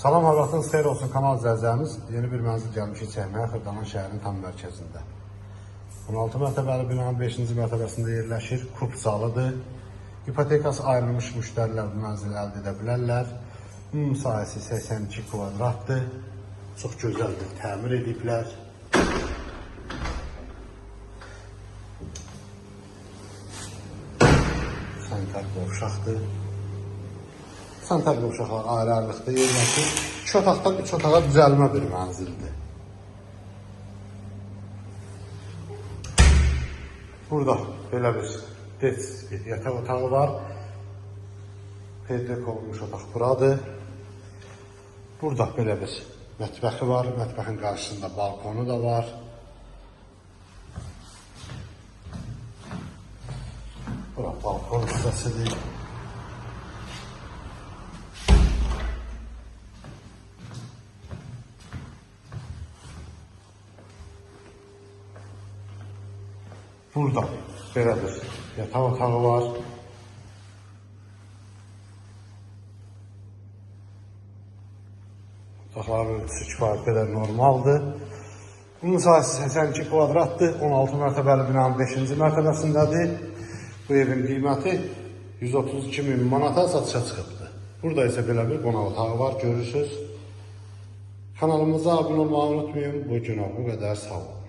Salam, vaxtınız xeyir olsun kanal izləyicilərimiz. Yeni bir mənzil gəlmişik çəkməyə Xırdalan şəhərinin tam mərkəzində. 16 mərtəbəli binanın 5-ci mərtəbəsində yerləşir. Kup zalıdır. İpotekası ayrılmış müştərilər bu mənzili əldə edə bilərlər. Ümumi sahəsi 82 kvadratdır. Çox gözəl bir təmir ediblər. Sanitar qovşaqdır. Sanitar qovşaqlar ayrı-ayrılıqda yerləşir. 2 otaqdan 3 otağa düzəlmə bir mənzildir. Burada belə bir yataq otağı var. Pedrek olmuş otaq buradır. Burada belə bir mətbəxi var. Mətbəxin qarşısında balkonu da var. Bura balkon hissəsidir. Burada belə bir yataq otağı var. Otaqların ölçüsü kifayət qədər normaldır. Bunun sahəsi 82 kvadratdır. 16 mərtəbəli binanın 5-ci mərtəbəsindədir. Bu evin qiyməti 132.000 manata satışa çıxıbdır. Burada isə belə bir qonaq otağı var, görürsünüz. Kanalımıza abunə olmağı unutmayın. Bu günə bu qədər, sağ olun.